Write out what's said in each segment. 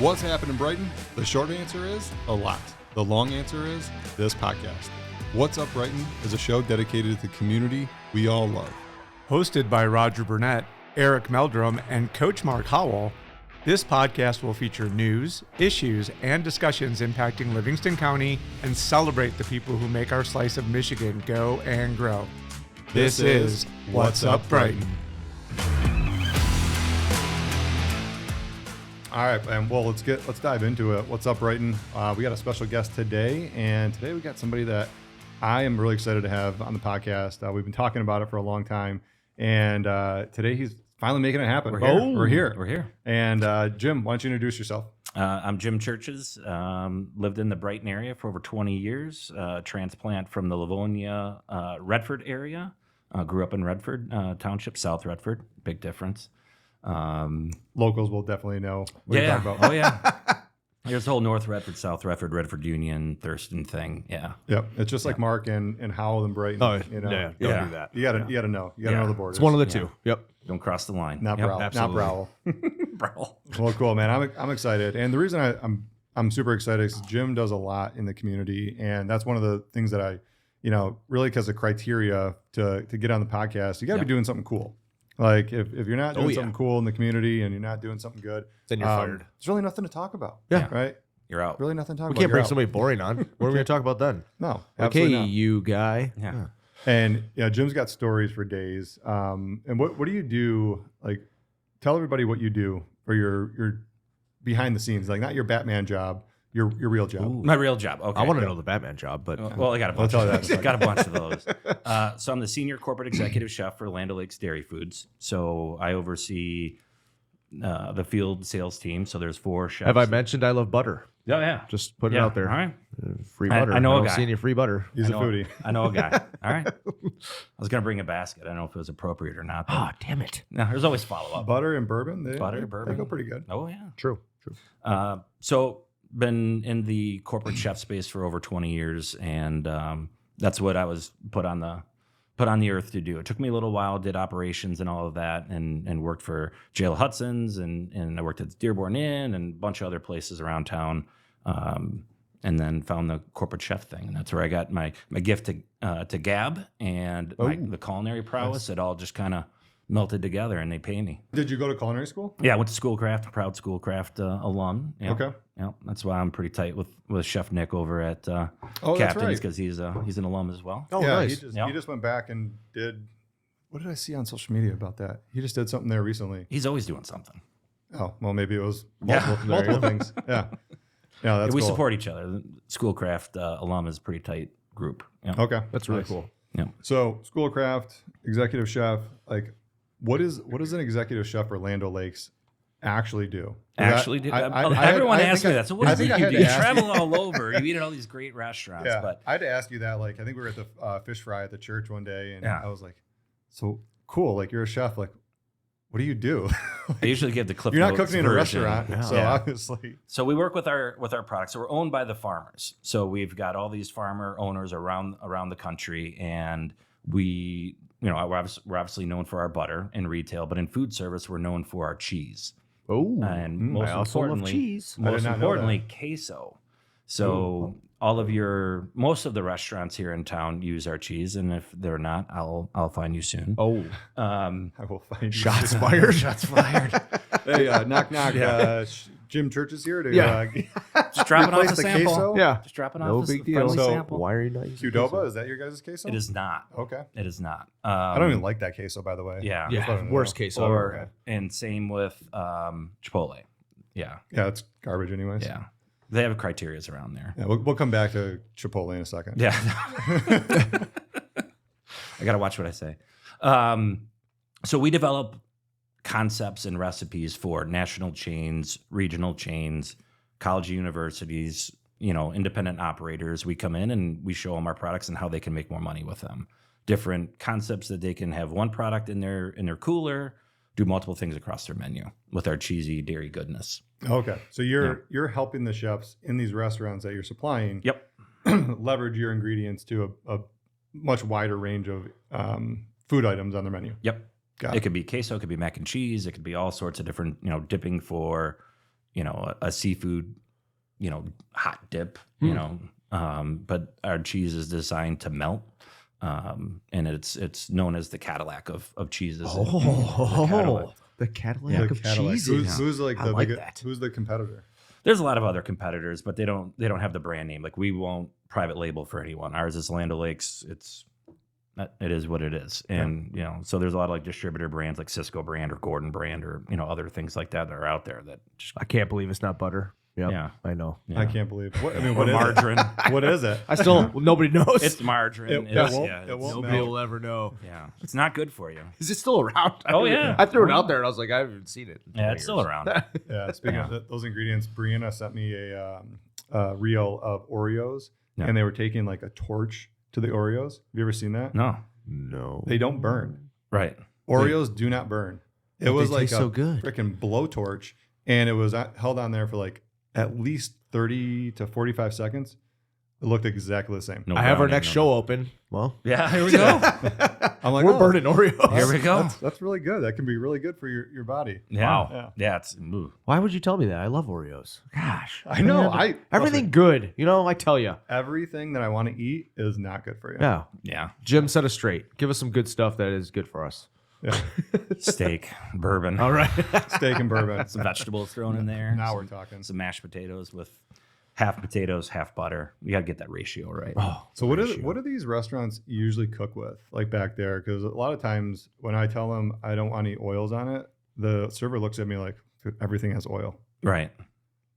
What's happening, Brighton? The short answer is a lot. The long answer is this podcast. What's Up Brighton is a show dedicated to the community we all love. Hosted by Roger Burnett, Eric Meldrum, and Coach Mark Howell, this podcast will feature news, issues, and discussions impacting Livingston County and celebrate the people who make our slice of Michigan go and grow. This is What's Up Brighton. All right, and well, let's dive into it. What's up, Brighton? We got a special guest today, and today we got somebody that I am really excited to have on the podcast. We've been talking about it for a long time, and today he's finally making it happen. We're here. And Jim, why don't you introduce yourself? I'm Jim Churches. Lived in the Brighton area for over 20 years. Transplant from the Livonia, Redford area. Grew up in Redford Township, South Redford. Big difference. Locals will definitely know what you're talking about. Oh, yeah. There's the whole North Redford, South Redford, Redford Union, Thurston thing. Yeah. Yep. It's just like Mark and Howell and Brighton. Oh, you know? yeah. Don't do that. You gotta know. You gotta know the borders. It's one of the two. Yep. Don't cross the line. Not Browl. Not Browl. Browl. Well, cool, man. I'm excited, and the reason I'm super excited is Jim does a lot in the community, and that's one of the things that I, really because of criteria to get on the podcast, you got to be doing something cool. Like if you're not doing something cool in the community and you're not doing something good, then you're fired. There's really nothing to talk about. Yeah. Right. You're out. Really nothing to talk We about. can't bring somebody boring on. What are we going to talk about then? No. Okay, Absolutely not. you guy. Yeah. And Jim's got stories for days. And what do you do? Like, tell everybody what you do for your behind the scenes, like not your Batman job, your real job. Ooh. My real job. Okay. I want to know the Batman job, but Well, I got a bunch. I'll tell you of those. Got a bunch of those. So I'm the senior corporate executive chef for Land O'Lakes Dairy Foods. So I oversee the field sales team. So there's 4 chefs. have I mentioned I love butter? Oh yeah. Just put it out there. All right. Free butter. I know a don't guy. see any free butter. He's a foodie. I know a guy. All right. I was gonna bring a basket. I don't know if it was appropriate or not. Oh, damn it. No, there's always follow up. Butter and bourbon. They go pretty good. Oh yeah. True. So been in the corporate chef space for over 20 years, and that's what I was put on the earth to do. It took me a little while, did operations and all of that, and worked for Jail Hudson's, and I worked at the Dearborn Inn and a bunch of other places around town, and then found the corporate chef thing, and that's where I got my gift to Gab and the culinary prowess. Nice. It all just kind of melted together, and they pay me. Did you go to culinary school? Yeah, I went to Schoolcraft, proud Schoolcraft alum. Yeah. Okay. Yeah, that's why I'm pretty tight with Chef Nick over at that's Captain's, right. because he's an alum as well. Oh, yeah, nice. He just went back and did. What did I see on social media about that? He just did something there recently. He's always doing something. Oh, well, maybe it was multiple things. Yeah. Yeah, that's we cool. support each other. The Schoolcraft alum is a pretty tight group. Yeah. Okay. That's really Nice. cool. Yeah. So, Schoolcraft, executive chef, like, what does an executive chef for Land O'Lakes actually do? Everyone asks me that. So what is it you do? You travel all over. You eat at all these great restaurants. Yeah, But I had to ask you that. Like, I think we were at the fish fry at the church one day, and Yeah. I was like, "So cool! Like, you're a chef. Like, what do you do? I usually give the Cliff You're not Notes cooking in a version. restaurant, so Yeah. obviously, So we work with our products. So we're owned by the farmers. So we've got all these farmer owners around the country, and we're obviously known for our butter in retail, but in food service we're known for our cheese. Oh, And I also love importantly, cheese. I did most not know importantly, queso. So most of the restaurants here in town use our cheese, and if they're not, I'll find you soon. Oh, I will find you. shots fired. Shots fired. Hey, knock. Jim Churches here to Just dropping off replace a the sample. queso. Yeah. Just dropping No off a big deal. friendly So, sample. Why are you not using Qdoba, is that your guys' queso? It is not. Okay. It is not. I don't even like that queso, by the way. Yeah. Just let Yeah, them worst know. case Or ever. and same with Chipotle. Yeah. Yeah, it's garbage, anyways. Yeah. They have criterias around there. Yeah, we'll come back to Chipotle in a second. Yeah. I got to watch what I say. So we develop concepts and recipes for national chains, regional chains, college universities, independent operators. We come in and we show them our products and how they can make more money with them. Different concepts that they can have one product in their cooler, do multiple things across their menu with our cheesy dairy goodness. Okay. So you're helping the chefs in these restaurants that you're supplying. Yep. Leverage your ingredients to a much wider range of food items on their menu. Yep. Got It could be queso, it could be mac and cheese, it could be all sorts of different, dipping for a seafood, hot dip, but our cheese is designed to melt. And it's known as the Cadillac of cheeses. The Cadillac of cheeses. Who's like I the like that. Who's the competitor? There's a lot of other competitors, but they don't have the brand name. Like we won't private label for anyone. Ours is Land O'Lakes. It is what it is. And, so there's a lot of like distributor brands like Cisco brand or Gordon brand or, other things like that are out there that just, I can't believe it's not butter. Yep, Yeah. I know. I can't believe. What is margarine. It? What is it? I still nobody knows. It's margarine. It won't Nobody melt. will ever know. Yeah. It's not good for you. Is it still around? Oh, yeah. I threw it out there and I was like, I haven't seen it. in Yeah, 20 it's still years. around. Yeah. Speaking of those ingredients, Brianna sent me a reel of Oreos, Yeah. and they were taking like a torch to the Oreos. Have you ever seen that? No. No. They don't burn. Right. Oreos do not burn. It But was they like taste a so good. freaking blowtorch, and it was held on there for like at least 30 to 45 seconds. It looked exactly the same. No I have our browning, next no- show open. Well, Yeah, here we go. I'm like, we're oh, burning Oreos. Here we go. That's really good. That can be really good for your body. Yeah. Wow. Yeah. It's ooh. Why would you tell me that? I love Oreos. Gosh. I know. Man, everything good. I tell you. Everything that I want to eat is not good for you. Yeah. Yeah. Jim, set us straight. Give us some good stuff that is good for us. Yeah. Steak, bourbon, All right. Steak and bourbon. some vegetables thrown in there. Now we're talking. Some mashed potatoes with half potatoes, half butter. You got to get that ratio right. So what do these restaurants usually cook with, like back there? Because a lot of times when I tell them I don't want any oils on it, the server looks at me like everything has oil. Right.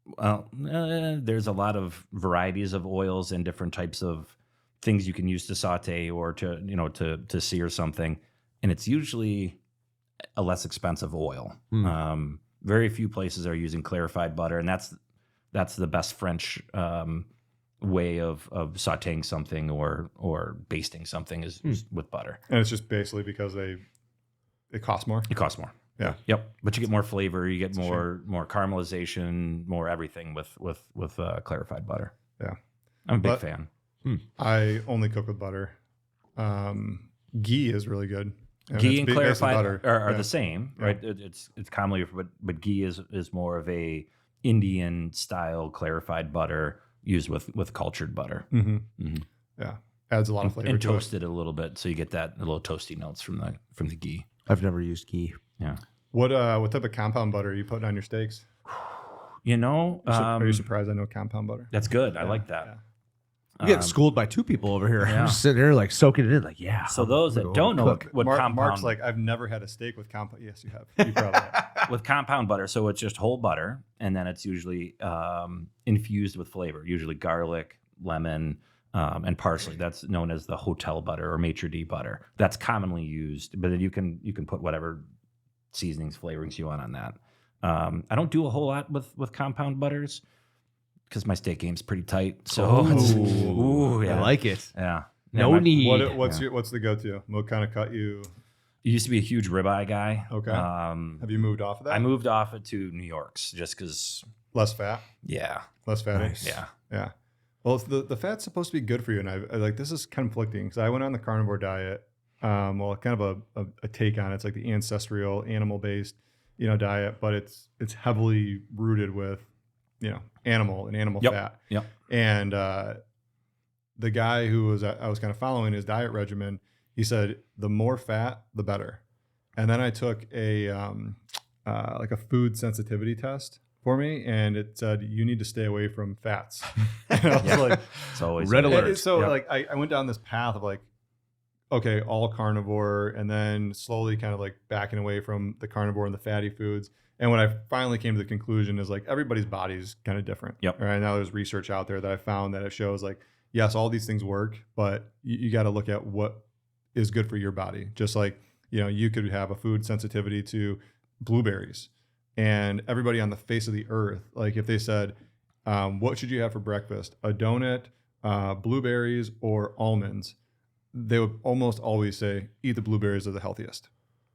Well, there's a lot of varieties of oils and different types of things you can use to saute or to sear something, and it's usually a less expensive oil. Very few places are using clarified butter, and that's the best French way of sautéing something or basting something is with butter. And it's just basically because it costs more. It costs more. Yeah. Yep. But you get more flavor, you get more caramelization, more everything with clarified butter. Yeah. I'm a big But- fan. I only cook with butter. Ghee is really good. Ghee it's and basically clarified butter. are Yeah. the same, Yeah. right? It's commonly, but ghee is more of a Indian style clarified butter used with cultured butter. Mm-hmm. Yeah. Adds a lot of flavor And to toasted a little bit, so you get that little toasty notes from the ghee. I've never used ghee. Yeah. What type of compound butter are you putting on your steaks? Are you surprised I know compound butter? That's good. I like that. Yeah. I'm getting schooled by two people over here. Yeah. I'm just sitting here like soaking it in. Like, yeah. So those that don't know what compound Mark's like, I've never had a steak with compound. Yes, you have. You probably have. with compound butter, so it's just whole butter, and then it's usually infused with flavor, usually garlic, lemon, and parsley. That's known as the hotel butter or maitre d' butter. That's commonly used, but then you can put whatever seasonings, flavorings you want on that. I don't do a whole lot with compound butters because my steak game's pretty tight. So I like it. yeah. No my- need. What's the go-to? What kind of cut you? I used to be a huge ribeye guy. Okay. Have you moved off of that? I moved off it to New York's just because. Less fat, Yeah. less fatty. Nice. Yeah. Yeah. Well, the fat's supposed to be good for you, and I like this is conflicting because I went on the carnivore diet. Well, kind of a take on it. It's like the ancestral animal-based, diet, but it's heavily rooted with, animal fat. Yep. And the guy who I was kind of following his diet regimen, he said the more fat, the better. And then I took a like a food sensitivity test for me, and it said you need to stay away from fats. And I was like, It's always Red alert. and so Yep. like I went down this path of like, okay, all carnivore, and then slowly kind of like backing away from the carnivore and the fatty foods. And what I finally came to the conclusion is like everybody's body's kind of different. Yep. Right now there's research out there that I found that it shows like, yes, all these things work, but you got to look at what is good for your body. Just like, you could have a food sensitivity to blueberries, and everybody on the face of the earth, like if they said, what should you have for breakfast? A donut, blueberries, or almonds? They would almost always say, eat the blueberries, are the healthiest.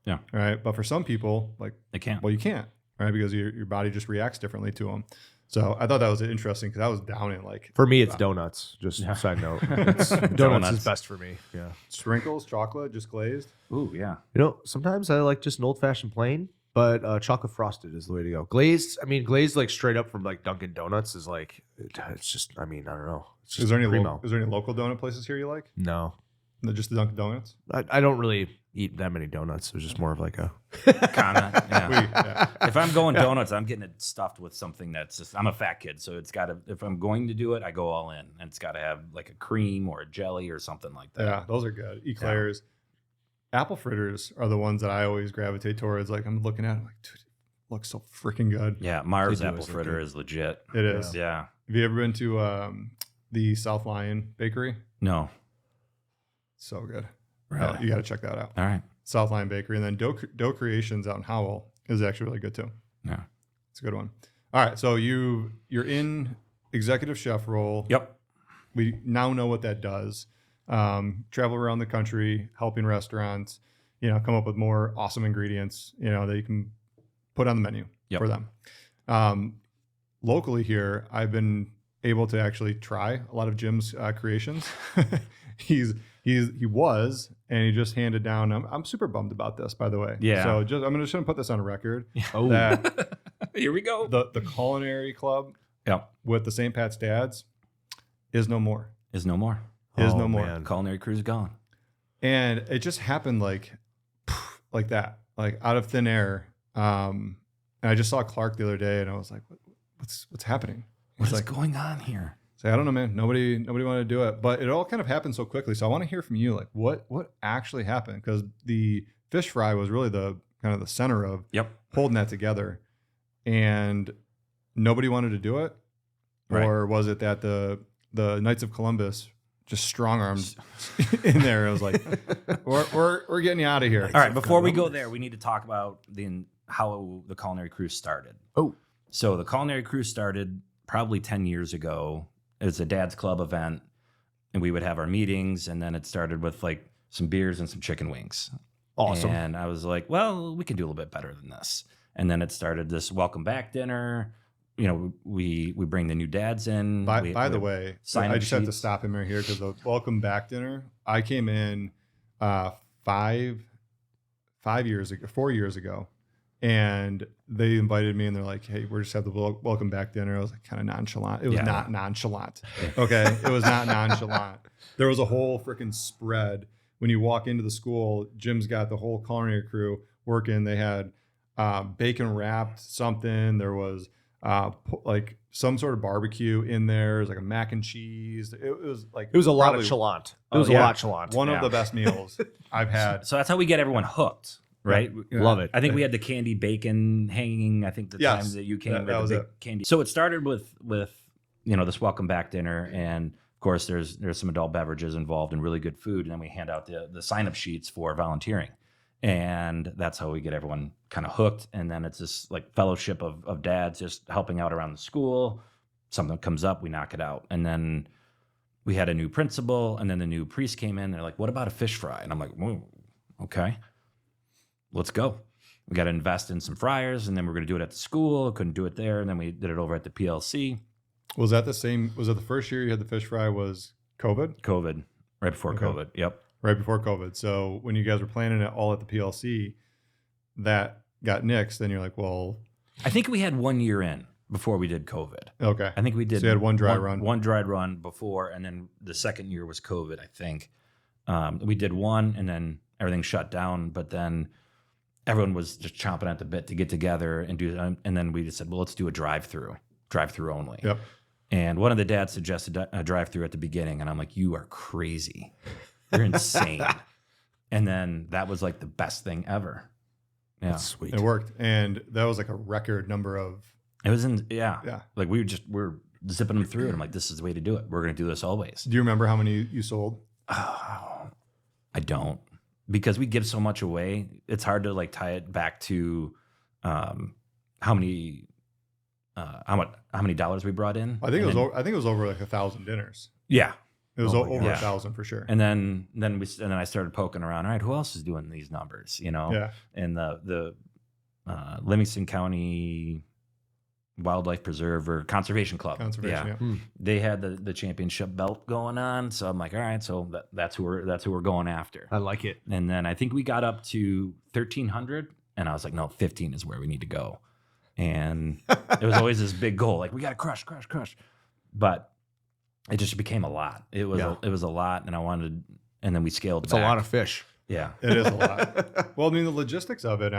Yeah. Right. But for some people, like, They can't. well, you can't, right? Because your body just reacts differently to them. So I thought that was interesting because I was down in like For me, it's donuts. Just Yeah. side note. Donuts Donuts. is best for me. Yeah. sprinkles, chocolate, just glazed. Ooh, yeah. Sometimes I like just an old fashioned plain. But chocolate frosted is the way to go. Glazed, glazed like straight up from like Dunkin' Donuts is like, it's just, I don't know. It's just Is there any primo. is there any local donut places here you like? No. No, just the Dunkin' Donuts? I don't really eat that many donuts. It was just more of like a Comment. Yeah. Yeah. If I'm going donuts, I'm getting it stuffed with something that's just. I'm a fat kid, so it's got to. If I'm going to do it, I go all in, and it's got to have like a cream or a jelly or something like that. Yeah, those are good. Eclairs. Apple fritters are the ones that I always gravitate towards. Like I'm looking at it, like, dude, it looks so freaking good. Yeah, Mars They do, apple isn't fritter it? is legit. It is. Yeah. Have you ever been to the South Lion Bakery? No. So good. Really? You got to check that out. All right. South Lion Bakery. And then Dough Creations out in Howell is actually really good too. Yeah. It's a good one. All right. So you're in executive chef role. Yep. We now know what that does. Travel around the country, helping restaurants, come up with more awesome ingredients, that you can put on the menu for them. Locally here, I've been able to actually try a lot of Jim's creations. He was, and he just handed down. I'm super bummed about this, by the way. Yeah. So I'm just gonna put this on record. Oh. That Here we go. the Culinary Club Yep. with the St. Pat's Dads is no more. Is no more. Is Oh, no more. man. Culinary Crew's gone. And it just happened like that, like out of thin air. And I just saw Clark the other day, and I was like, "What's happening?" What's He's like, going on here? "I don't know, man. Nobody wanted to do it." But it all kind of happened so quickly. So I want to hear from you, like what actually happened? Because the fish fry was really the kind of the center of Yep. holding that together, and nobody wanted to do it, Right. or was it that the Knights of Columbus just strong armed in there? It was like, we're getting you out of here. All right. Before we go there, we need to talk about how the Culinary Crew started. Oh. So the Culinary Crew started probably 10 years ago. It was a dad's club event, and we would have our meetings, and then it started with like some beers and some chicken wings. Awesome. And I was like, well, we can do a little bit better than this. And then it started this welcome back dinner. We bring the new dads in. By the way, sign-up I just have to sheets. stop him right here because the welcome back dinner. I came in 4 years ago, and they invited me, and they're like, "Hey, we're just have the welcome back dinner." I was like, kind of nonchalant. It was not nonchalant. Okay, it was not nonchalant. There was a whole freaking spread. When you walk into the school, Jim's got the whole Culinary Crew working. They had bacon wrapped something. There was like some sort of barbecue in there. It was like a mac and cheese. It was like It was a lot probably of chalant. It Oh, was a yeah. lot chalant. one Yeah. of the best meals I've had. So that's how we get everyone hooked, right? Love it. I think we had the candy bacon hanging. I think the Yes. time that you came That with was the big it. candy. So it started with this welcome back dinner, and of course there's some adult beverages involved and really good food, and then we hand out the sign up sheets for volunteering, and that's how we get everyone kind of hooked. And then it's this like fellowship of dads just helping out around the school. Something comes up, we knock it out, and then we had a new principal, and then the new priest came in. They're like, "What about a fish fry?" And I'm like, "Whoa, okay, let's go." We got to invest in some fryers, and then we're going to do it at the school. Couldn't do it there, and then we did it over at the PLC. Was that the same? Was it the first year you had the fish fry was COVID? COVID, right before Okay. COVID. Yep. Right before COVID. So when you guys were planning it all at the PLC, that got nixed. Then you're like, well, I think we had 1 year in before we did COVID. okay. I think we did. So you had one dry run. One dried run before, and then the second year was COVID. I think we did one, and then everything shut down. But then everyone was just chomping at the bit to get together and do. And then we just said, well, let's do a drive-through only. Yep. And one of the dads suggested a drive-through at the beginning, and I'm like, you are crazy. You're insane. And then that was like the best thing ever. Yeah. That's sweet. It worked. And that was like a record number of, It was yeah. like we're zipping them through, and I'm like, this is the way to do it. We're going to do this always. Do you remember how many you sold? I don't, because we give so much away. It's hard to like tie it back to how many dollars we brought in. I think it was over like 1,000 dinners. Yeah. It was Oh my over gosh. 1,000 for sure. And then I started poking around. All right, who else is doing these numbers? Yeah. And the Livingston County Wildlife Preserve or Conservation Club. Conservation. Yeah. They had the championship belt going on. So I'm like, all right, so that's who we're going after. I like it. And then I think we got up to 1,300, And I was like, no, 15 is where we need to go. And it was always this big goal, like we got to crush. But it just became a lot. It was a lot, and I wanted, and then we scaled It's back. a lot of fish. Yeah. It is a lot. Well, I mean, the logistics of it,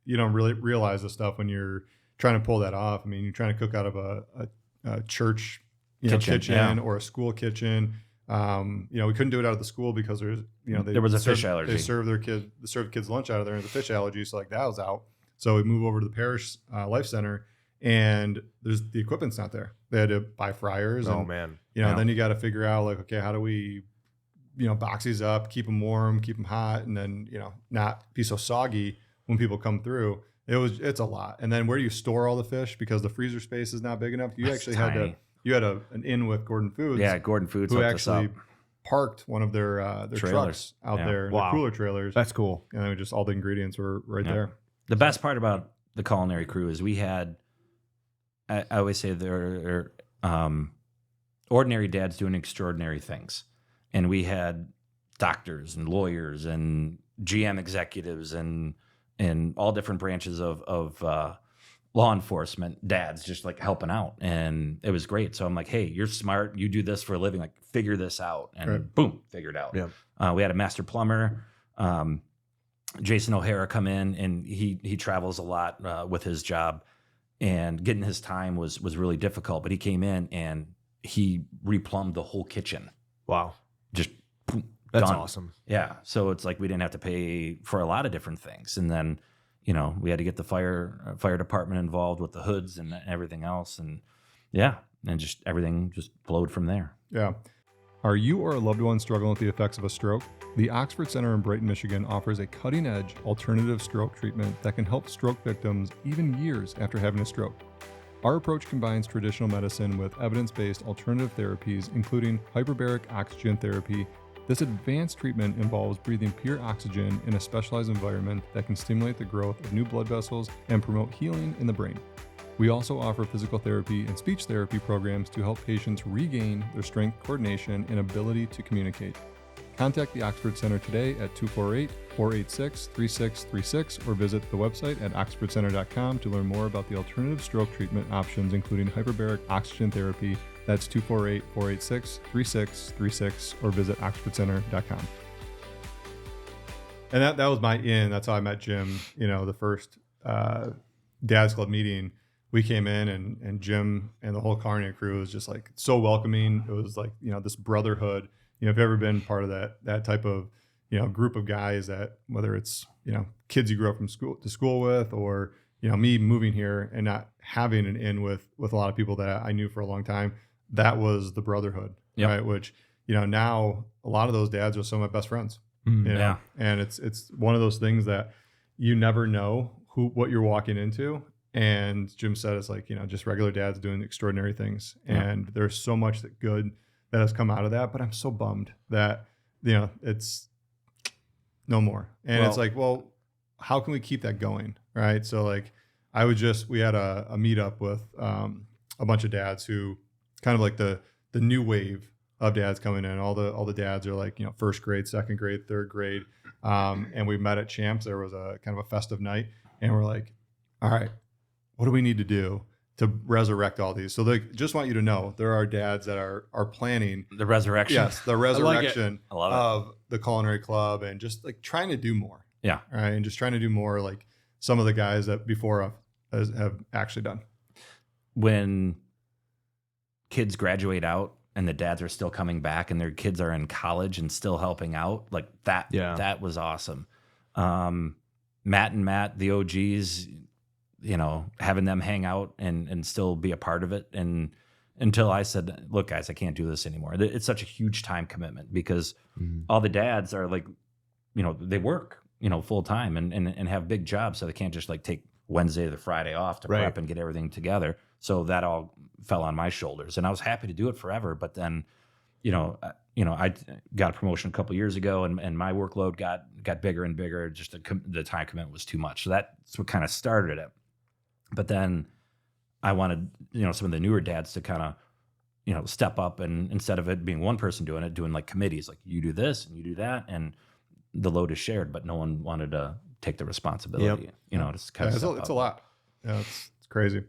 you don't really realize the stuff when you're trying to pull that off. I mean, you're trying to cook out of a church kitchen or a school kitchen. We couldn't do it out of the school because there was a fish allergy. They serve kids lunch out of there, and the fish allergy, so like that was out. So we move over to the parish life center, and the equipment's not there. They had to buy fryers. Oh, and, man. Then you got to figure out like, okay, how do we, box these up, keep them warm, keep them hot, and then, not be so soggy when people come through. It's a lot. And then where do you store all the fish? Because the freezer space is not big enough. You actually had an in with Gordon Foods. Yeah, Gordon Foods who hooked us actually up. Parked one of their trucks out there, Wow. the cooler trailers. That's cool. And just all the ingredients were right there. The best part about the Culinary Crew is we had, I always say there are ordinary dads doing extraordinary things. And we had doctors and lawyers and GM executives and all different branches of law enforcement dads just like helping out. And it was great. So I'm like, hey, you're smart. You do this for a living. Like, figure this out. And boom, figured out. Yeah. We had a master plumber, Jason O'Hara, come in, and he travels a lot with his job, and getting his time was really difficult. But he came in and he replumbed the whole kitchen. Wow. Just That's done. awesome. Yeah. So it's like we didn't have to pay for a lot of different things. And then, we had to get the fire department involved with the hoods and everything else. And and just everything just flowed from there. Yeah. Are you or a loved one struggling with the effects of a stroke? The Oxford Center in Brighton, Michigan offers a cutting-edge alternative stroke treatment that can help stroke victims even years after having a stroke. Our approach combines traditional medicine with evidence-based alternative therapies, including hyperbaric oxygen therapy. This advanced treatment involves breathing pure oxygen in a specialized environment that can stimulate the growth of new blood vessels and promote healing in the brain. We also offer physical therapy and speech therapy programs to help patients regain their strength, coordination, and ability to communicate. Contact the Oxford Center today at 248-486-3636 or visit the website at oxfordcenter.com to learn more about the alternative stroke treatment options, including hyperbaric oxygen therapy. That's 248-486-3636 or visit oxfordcenter.com. And that was my in. That's how I met Jim. The first Dad's Club meeting, we came in and Jim and the whole Culinary Crew was just like so welcoming. It was like, this brotherhood. If you've ever been part of that type of, group of guys that, whether it's, kids you grew up from school with, or, me moving here and not having an in with a lot of people that I knew for a long time, that was the brotherhood, right? Which, now a lot of those dads are some of my best friends, and it's one of those things that you never know what you're walking into. And Jim said, it's like, just regular dads doing extraordinary things. And there's so much good that has come out of that, but I'm so bummed that, it's no more. And it's like, well, how can we keep that going? Right. So like we had a meetup with a bunch of dads who kind of like the new wave of dads coming in. All the dads are like, first grade, second grade, third grade. And we met at Champs. There was a kind of a festive night, and we're like, all right, what do we need to do to resurrect all these? So they just want you to know there are dads that are planning The resurrection. Yes, the resurrection I love of the Culinary Club, and just like trying to do more. Yeah. Right. And just trying to do more like some of the guys that before us have actually done. When kids graduate out and the dads are still coming back and their kids are in college and still helping out, like that, that was awesome. Matt and Matt, the OGs, having them hang out and still be a part of it. And until I said, look, guys, I can't do this anymore. It's such a huge time commitment because all the dads are like, they work, full time and have big jobs. So they can't just like take Wednesday to Friday off to prep and get everything together. So that all fell on my shoulders, and I was happy to do it forever. But then, I got a promotion a couple of years ago, and my workload got bigger and bigger. Just the time commitment was too much. So that's what kind of started it. But then I wanted, some of the newer dads to kind of, step up, and instead of it being one person doing it, doing like committees, like you do this and you do that, and the load is shared, but no one wanted to take the responsibility. You know, to kind of it's a lot. Yeah, it's crazy.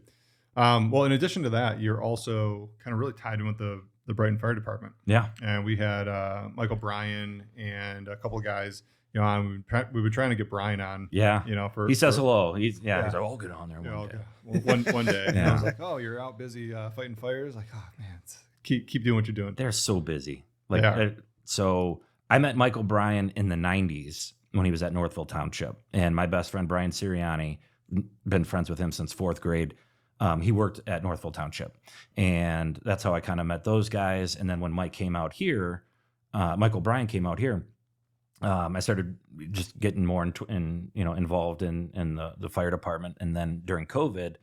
Well, in addition to that, you're also kind of really tied in with the Brighton Fire Department. Yeah. And we had Michael Bryan and a couple of guys, you know, on. We were trying to get Brian on. Yeah. You know, he says hello. He's like, I'll get on there one day. One day. And I was like, oh, you're out busy fighting fires. Like, oh man, keep doing what you're doing. They're so busy. Like, so I met Michael Bryan in the 90s when he was at Northville Township, and my best friend Brian Sirianni, been friends with him since 4th grade. He worked at Northville Township, and that's how I kind of met those guys. And then when Mike came out here, Michael Bryan came out here, I started just getting more involved in the fire department. And then during COVID,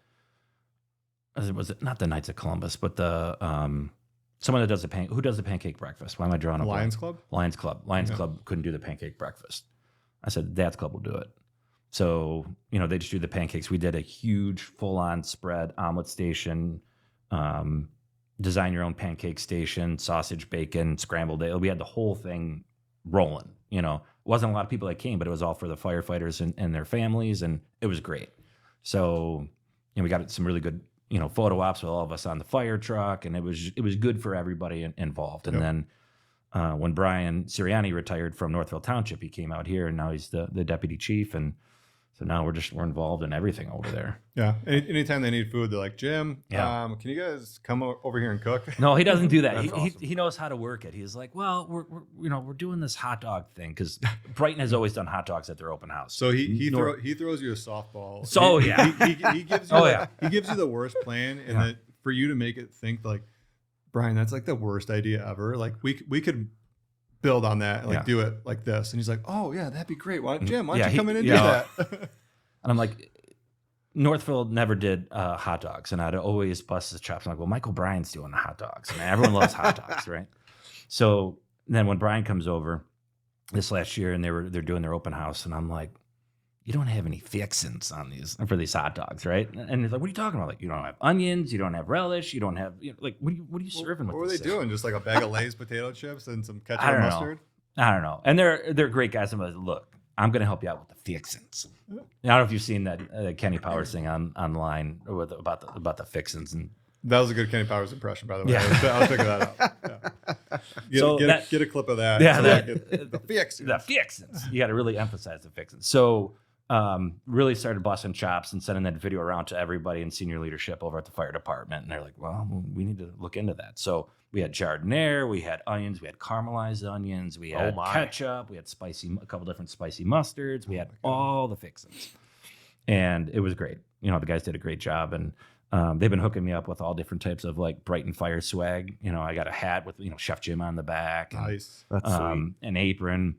was it not the Knights of Columbus, but the someone that does who does the pancake breakfast? Why am I drawing up? Lions Club. Lions Club couldn't do the pancake breakfast. I said, Dad's Club will do it. So, you know, they just do the pancakes. We did a huge full-on spread, omelet station, design your own pancake station, sausage, bacon, scrambled egg. We had the whole thing rolling. You know, it wasn't a lot of people that came, but it was all for the firefighters and their families, and it was great. So, you know, we got some really good, you know, photo ops with all of us on the fire truck, and it was good for everybody involved. And then when Brian Sirianni retired from Northville Township, he came out here, and now he's the deputy chief, and so now we're involved in everything over there. Yeah. Anytime they need food, they're like, Jim, can you guys come over here and cook? No, he doesn't do that. He knows how to work it. He's like, well, we're doing this hot dog thing because Brighton has always done hot dogs at their open house. So he throws you a softball. So he gives you he gives you the worst plan, and then for you to make it think like, Brian, that's like the worst idea ever. Like we could build on that and do it like this. And he's like, oh yeah, that'd be great. Jim, why don't you come in and do that? And I'm like, Northville never did hot dogs, and I'd always bust his chops. I'm like, well, Michael Bryan's doing the hot dogs, man. Everyone loves hot dogs, right? So then when Brian comes over this last year, and they're doing their open house, and I'm like, you don't have any fixins on for these hot dogs, right? And he's like, what are you talking about? Like, you don't have onions, you don't have relish, you don't have, like, what are you serving with? What were they doing? Just like a bag of Lay's potato chips and some ketchup and mustard? I don't know. And they're great guys. I'm like, look, I'm going to help you out with the fixins. I don't know if you've seen that Kenny Powers thing online about the fixins. And that was a good Kenny Powers impression, by the way. Yeah. I'll figure that out. Yeah. Get a clip of that. Yeah, the fixins. The fixins. You got to really emphasize the fixins. So really started busting chops and sending that video around to everybody in senior leadership over at the fire department. And they're like, well, we need to look into that. So we had jardiniere, we had onions, we had caramelized onions, we had ketchup, we had a couple different spicy mustards, we had all the fixins. And it was great. You know, the guys did a great job. And they've been hooking me up with all different types of like Brighton fire swag. You know, I got a hat with, you know, Chef Jim on the back. Nice. That's sweet. An apron.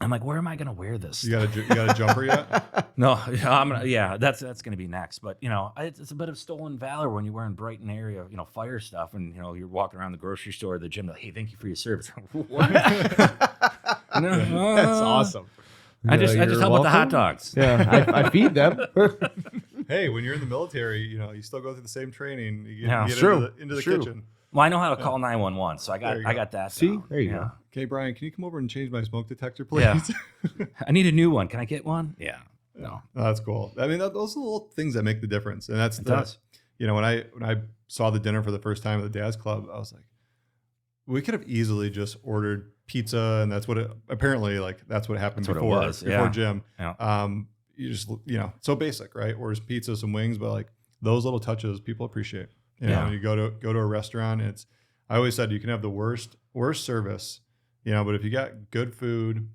I'm like, where am I going to wear this? You got a jumper yet? No, that's going to be next. But, you know, it's a bit of stolen valor when you're wearing Brighton area, you know, fire stuff, and, you know, you're walking around the grocery store or the gym, like, hey, thank you for your service. That's awesome. I just help with the hot dogs. Yeah, I feed them. Hey, when you're in the military, you know, you still go through the same training. You get into the kitchen. Well, I know how to call 911, so I got that. See, down. there you go. Okay, Brian, can you come over and change my smoke detector, please? Yeah. I need a new one. Can I get one? Yeah. No. Oh, that's cool. I mean, those are the little things that make the difference, and that's does. You know, when I saw the dinner for the first time at the Dad's Club, I was like, we could have easily just ordered pizza, and that's what apparently that's what happened before Jim. Yeah. You just, you know, so basic, right? Orders pizza, some wings, but like those little touches people appreciate. You know, when you go to a restaurant, I always said you can have the worst service, you know, but if you got good food,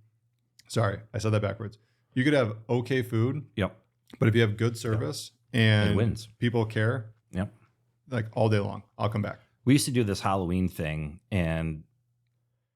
sorry, I said that backwards. You could have okay food. Yep. But if you have good service and it wins. People care. Yep. Like all day long, I'll come back. We used to do this Halloween thing, and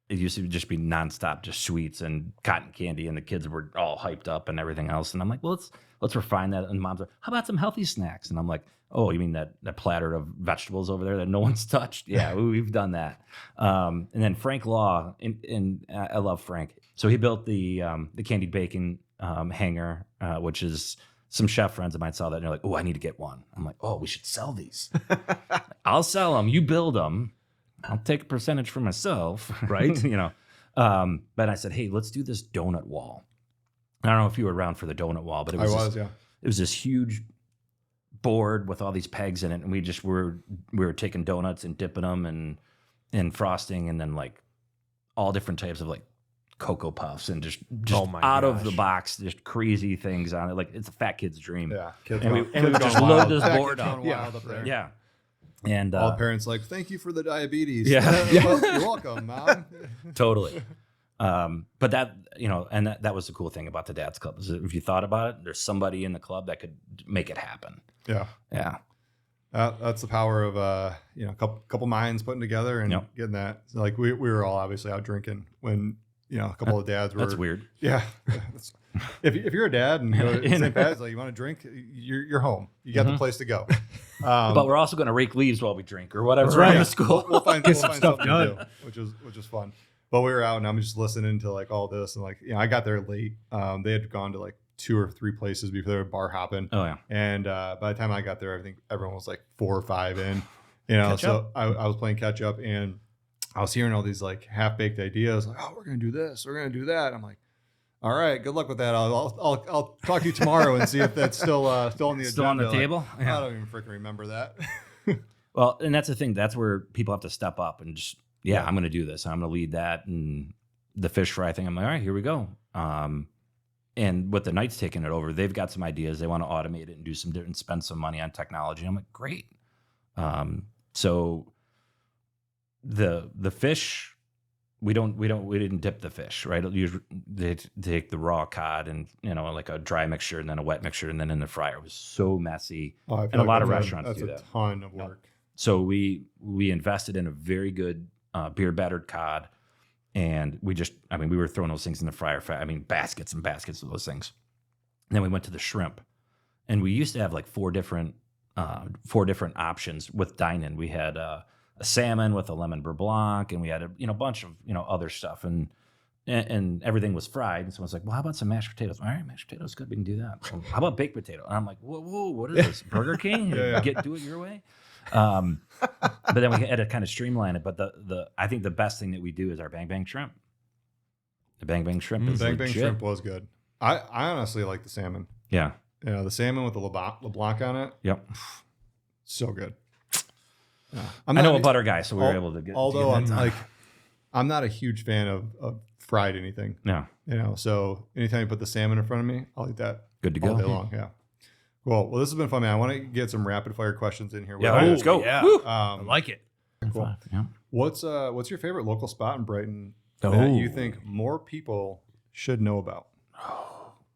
it used to just be nonstop, just sweets and cotton candy, and the kids were all hyped up and everything else. And I'm like, well, let's refine that. And mom's like, how about some healthy snacks? And I'm like, oh, you mean that platter of vegetables over there that no one's touched? Yeah, we've done that. And then Frank Law, and I love Frank. So he built the candied bacon hanger, which is some chef friends of mine saw that and they're like, oh, I need to get one. I'm like, oh, we should sell these. I'll sell them. You build them. I'll take a percentage for myself. Right. You know, but I said, hey, let's do this donut wall. I don't know if you were around for the donut wall, but it was yeah. It was this huge board with all these pegs in it, and we were taking donuts and dipping them and frosting, and then like all different types of like Cocoa Puffs and just out of the box, just crazy things on it. Like it's a fat kid's dream. Yeah, kids And we going just wild. load this Fat board kids up. going wild up there. Yeah. And All the parents like, thank you for the diabetes. Yeah. Well, you're welcome, Mom. totally. But that, and that was the cool thing about the Dad's Club is that if you thought about it, there's somebody in the club that could make it happen. Yeah. Yeah. That's the power of a couple minds putting together and getting that. So, like we were all obviously out drinking when a couple of dads were. That's weird. Yeah. If you're a dad and you go to St. Pat's, like you want to drink, you're home. You got the place to go. But we're also going to rake leaves while we drink or whatever. That's right. Around the school. We'll find some stuff something done. to do, which is fun. But we were out and I'm just listening to like all this and like I got there late. They had gone to like 2 or 3 places before they were bar hopping. Oh yeah. And by the time I got there, I think everyone was like 4 or 5 in. Catch So up. I was playing catch up and I was hearing all these like half baked ideas, like, oh, we're gonna do this, we're gonna do that. I'm like, all right, good luck with that. I'll talk to you tomorrow and see if that's still on the agenda. Still on the table? I Yeah. don't even freaking remember that. Well, and that's the thing. That's where people have to step up and just, I'm going to do this. I'm going to lead that. And the fish fry thing, I'm like, all right, here we go. And with the Knights taking it over, they've got some ideas. They want to automate it and do some different, spend some money on technology. I'm like, great. So the fish, we didn't dip the fish, right? Usually they take the raw cod and like a dry mixture and then a wet mixture and then in the fryer. It was so messy, and a lot of restaurants do that. That's a ton of work. So we invested in a very good beer battered cod, and we were throwing those things in the fryer. Baskets and baskets of those things. And then we went to the shrimp, and we used to have like 4 different options with dine-in. We had a salmon with a lemon beurre blanc, and we had a bunch of other stuff, and everything was fried. And someone's like, "Well, how about some mashed potatoes?" All right, mashed potatoes, good, we can do that. Well, how about baked potato? And I'm like, "Whoa, what is this? Burger King? Do it your way." But then we had to kind of streamline it. But I think the best thing that we do is our bang bang shrimp. The bang bang shrimp is bang legit. shrimp was good. I honestly like the salmon. Yeah. The salmon with the LeBlanc on it. Yep. So good. Yeah. I know a butter guy, so we were able to get. Although to get I'm not a huge fan of fried anything. No. So anytime you put the salmon in front of me, I'll eat that. Good to all go. day long. Yeah. Cool. Well, this has been fun, man. I want to get some rapid fire questions in here. Yeah, let's go. Yeah. Woo. I like it. Cool. Yeah. What's your favorite local spot in Brighton that you think more people should know about?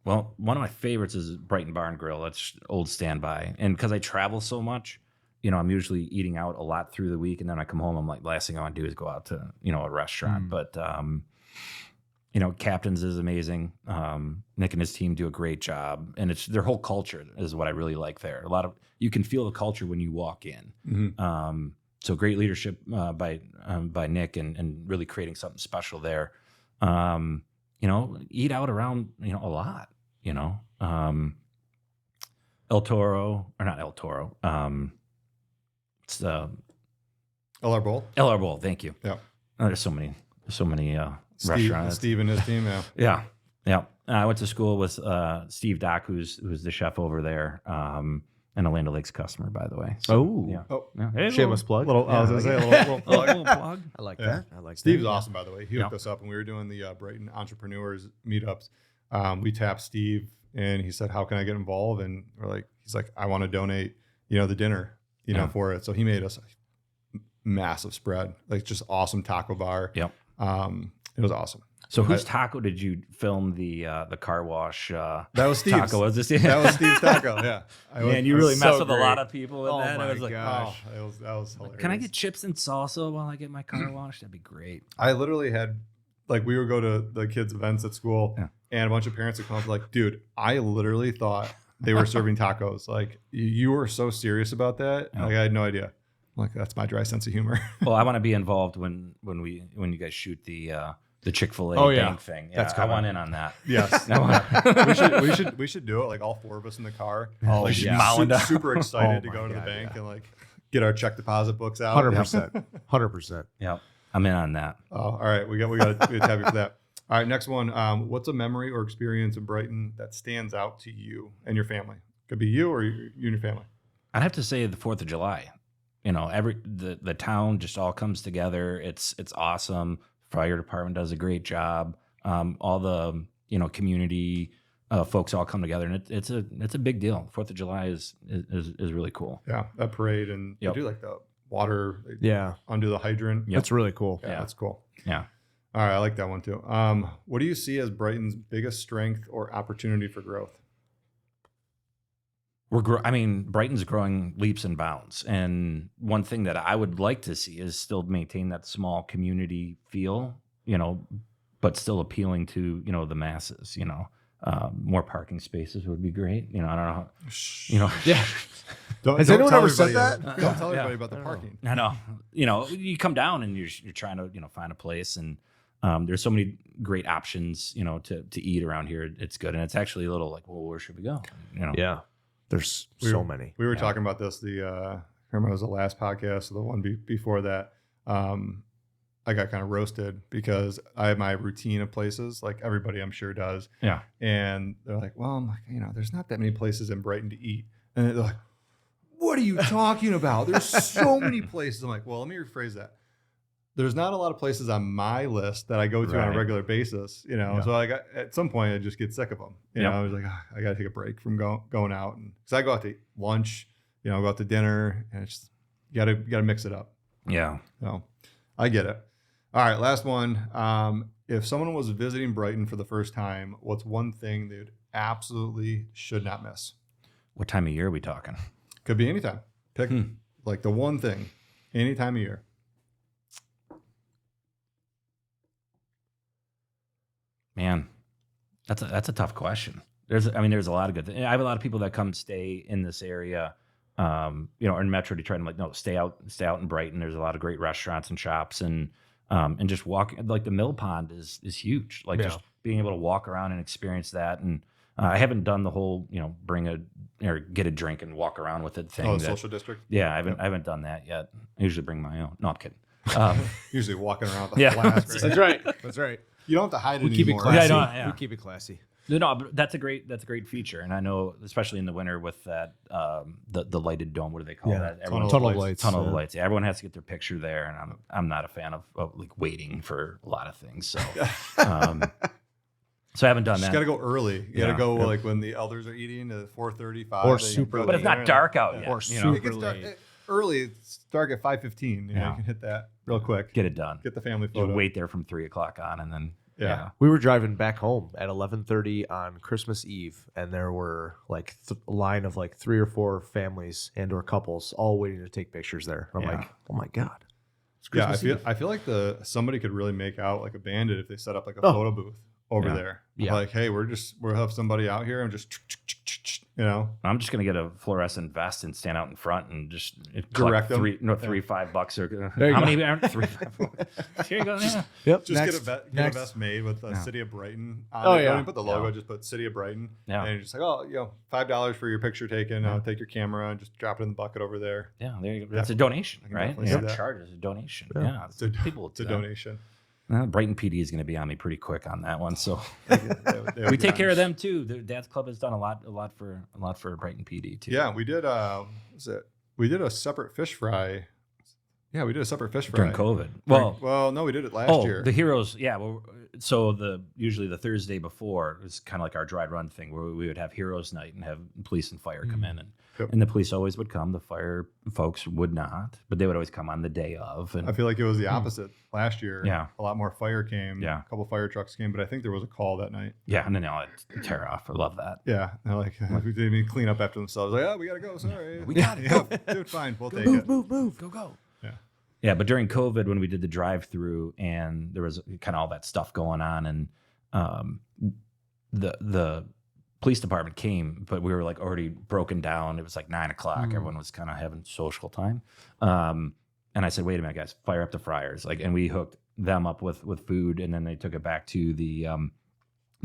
Well, one of my favorites is Brighton Bar and Grill. That's old standby. And because I travel so much, I'm usually eating out a lot through the week. And then I come home, I'm like, last thing I want to do is go out to, a restaurant. But, Captain's is amazing. Nick and his team do a great job. And it's their whole culture is what I really like there. You can feel the culture when you walk in. Mm-hmm. So great leadership by Nick and really creating something special there. Eat out around, a lot, El Toro, or not El Toro. It's the LR Bowl. LR Bowl. Thank you. Yeah. There's so many restaurants. Steve and his team. Yeah. Yeah. I went to school with Steve Dock, who's the chef over there. And a Land O'Lakes customer, by the way. So, yeah. Oh, Hey, Shameless plug. I was going to say a little plug. little plug. I like Yeah. that. I like Steve's that. awesome, by the way. He hooked us up when we were doing the Brighton Entrepreneurs meetups. We tapped Steve and he said, "How can I get involved?" And he's like, "I want to donate, the dinner, for it." So he made us a massive spread, like just awesome taco bar. Yep. It was awesome. So whose taco did you film the car wash? That was Steve's. Taco was this? That was Steve's taco. Yeah. Man, you really messed with great. a lot of people with Oh that. my I was like, gosh. That was hilarious. can I get chips and salsa while I get my car washed? That'd be great. I literally had, we would go to the kids' events at school, Yeah. and a bunch of parents would come up like, "Dude, I literally thought they were serving tacos. Like, you were so serious about that. Yeah. I had no idea." I'm like, that's my dry sense of humor. Well, I want to be involved when you guys shoot the Chick-fil-A bank thing. Yeah, That's I coming. want in on that. Yes. we should do it. Like all 4 of us in the car. Oh, Like, yeah. super excited Oh to my go to the God, bank yeah. and get our check deposit books out. 100%. 100%. Yeah, I'm in on that. Oh, all right. We got to have you for that. All right, next one. What's a memory or experience in Brighton that stands out to you and your family? Could be you or you and your family. I'd have to say the 4th of July. You know, the town just all comes together. It's awesome. Fire department does a great job. All the community folks all come together, and it's a big deal. 4th of July is really cool. Yeah, that parade, and Yep. they do like the water. Yeah. Under the hydrant. Yep. That's really cool. Yeah, that's cool. Yeah. All right, I like that one too. What do you see as Brighton's biggest strength or opportunity for growth? Brighton's growing leaps and bounds. And one thing that I would like to see is still maintain that small community feel, but still appealing to, the masses, more parking spaces would be great. I don't know how, Yeah. Has anyone ever said that? Don't tell everybody about the parking. I know, you come down and you're trying to, find a place, and there's so many great options, to eat around here. It's good. And it's actually a little like, well, where should we go? Yeah. There's so many. We were talking about this. I remember it was the last podcast or the one before that. I got kind of roasted because I have my routine of places, like everybody I'm sure does. Yeah. And they're like, well, I'm like, there's not that many places in Brighton to eat. And they're like, what are you talking about? There's so many places. I'm like, well, let me rephrase that. There's not a lot of places on my list that I go to on a regular basis, Yeah. So at some point I just get sick of them. I was like, I got to take a break from going out. And so I go out to lunch, go out to dinner, and it's just, you gotta mix it up. Yeah. So I get it. All right. Last one. If someone was visiting Brighton for the first time, what's one thing they absolutely should not miss? What time of year are we talking? Could be anytime. Pick like the one thing, any time of year. Man, that's a tough question. There's a lot of good things. I have a lot of people that come stay in this area, in Metro Detroit. I'm like, no, stay out in Brighton. There's a lot of great restaurants and shops, and just walking, like the Mill Pond is huge. Like just being able to walk around and experience that. And I haven't done the whole, bring or get a drink and walk around with it thing. Oh, social district. Yeah, I haven't done that yet. I usually bring my own. No, I'm kidding. Usually walking around with a flask. That's right. That's right. You don't have to hide it We keep it anymore. classy. We keep it classy. No, but that's a great feature, and I know especially in the winter with that the lighted dome. What do they call that? Tunnel of lights. Tunnel of lights. Yeah, everyone has to get their picture there, and I'm not a fan of like waiting for a lot of things. So, so I haven't done that. You got to go early. You got to go like when the elders are eating at 4:35 or super. But it's not dark out yet. Or super late. Early. It's dark at 5:15. You can hit that real quick. Get it done. Get the family You photo. wait there from 3 o'clock on, and then We were driving back home at 11:30 on Christmas Eve, and there were like a line of like 3 or 4 families and/or couples all waiting to take pictures there. I'm like, oh my god. Yeah, I feel like somebody could really make out like a bandit if they set up like a photo booth over there. Yeah. Like, hey, we'll have somebody out here and just I'm just gonna get a fluorescent vest and stand out in front and just direct them. $3-5 or There you how go. many aren't 3 $5? Here you go. Yeah. Yep. Just Next. get a vest made with the City of Brighton on Oh, it. yeah. Don't even put the logo, just put City of Brighton. Yeah. And you're just like, $5 for your picture taken. Take your camera and just drop it in the bucket over there. Yeah, there you go. That's a donation, right? definitely see It's that. charged as a donation. Yeah. Yeah, It's a do that. donation. Brighton PD is going to be on me pretty quick on that one. So They we would take be care of nice. them too. The Dad's Club has done a lot for Brighton PD too. Yeah, we did. We did a separate fish fry. Yeah, we did a separate fish fry during COVID. Well, no, we did it last year. the Heroes. Yeah, well, so usually the Thursday before was kind of like our dry run thing where we would have Heroes Night and have police and fire come in, and the police always would come. The fire folks would not, but they would always come on the day of. And I feel like it was the opposite last year. Yeah. A lot more fire came. Yeah. A couple fire trucks came, but I think there was a call that night. yeah, and then they'll tear off. I love that. Yeah. They're like, we didn't even clean up after themselves. Like, we got to go. Sorry. We got it. Dude, fine. We'll take it. Move, go. Yeah. Yeah, but during COVID, when we did the drive-through and there was kind of all that stuff going on, and the police department came, but we were like already broken down. It was like 9 o'clock. Everyone was kind of having social time. And I said, wait a minute, guys, fire up the fryers. And we hooked them up with food, and then they took it back to the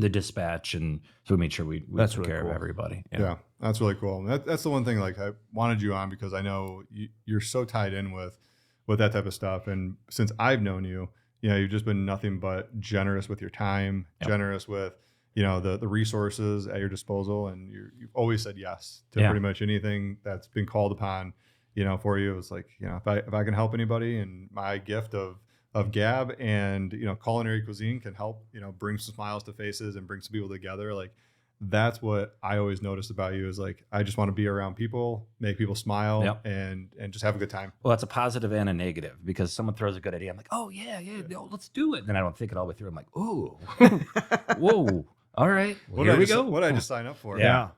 dispatch, and so we made sure we That's took really care cool. of everybody. Yeah. That's really cool. That's the one thing, like, I wanted you on because I know you're so tied in with that type of stuff. And since I've known you, you've just been nothing but generous with your time, generous with, the resources at your disposal. And you've always said yes to pretty much anything that's been called upon, for you. It was like, if I can help anybody, and my gift of Gab and, culinary cuisine can help, bring some smiles to faces and bring some people together. Like, that's what I always noticed about you, is like, I just want to be around people, make people smile, and just have a good time. Well, that's a positive and a negative, because someone throws a good idea. I'm like, oh yeah, no, let's do it. And then I don't think it all the way through. I'm like, oh, whoa, all right, well, here we go. What did I just sign up for? Yeah.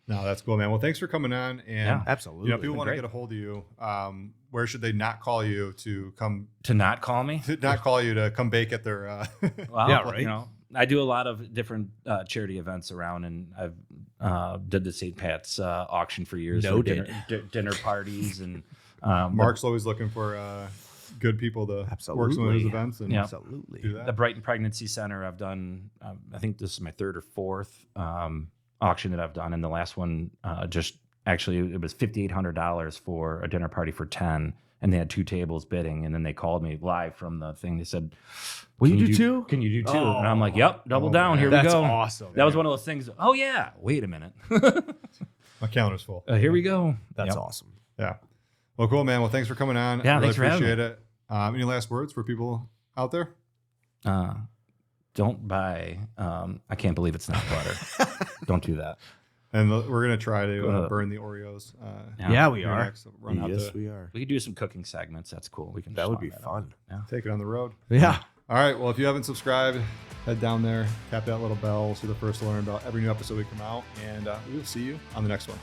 No, that's cool, man. Well, thanks for coming on. And absolutely. People want to get a hold of you. Where should they not call you to come? To not call me? To not call you to come bake at their. Well, yeah, right. I do a lot of different charity events around, and I've did the St. Pat's auction for years. Noted. Dinner parties, and Mark's always looking for good people to work some of his events. And absolutely. Do that. The Brighton Pregnancy Center, I've done. I think this is my third or fourth auction that I've done, and the last one it was $5,800 for a dinner party for 10. And they had 2 tables bidding, and then they called me live from the thing. They said, "Will you do 2? Can you do 2?" And I'm like, "Yep, double down. Here we That's go." awesome. That was one of those things. Oh yeah, wait a minute. My calendar's full. Here we go. That's awesome. Yeah. Well, cool, man. Well, thanks for coming on. Yeah, I thanks for having appreciate it. Any last words for people out there? Don't buy. I can't believe it's not butter. Don't do that. And we're gonna try to burn the Oreos. Yeah, we are. We are. We could do some cooking segments. That's cool. We can. That would be fun. Yeah. Take it on the road. Yeah. All right. Well, if you haven't subscribed, head down there, tap that little bell, so you're the first to learn about every new episode we come out, and we will see you on the next one.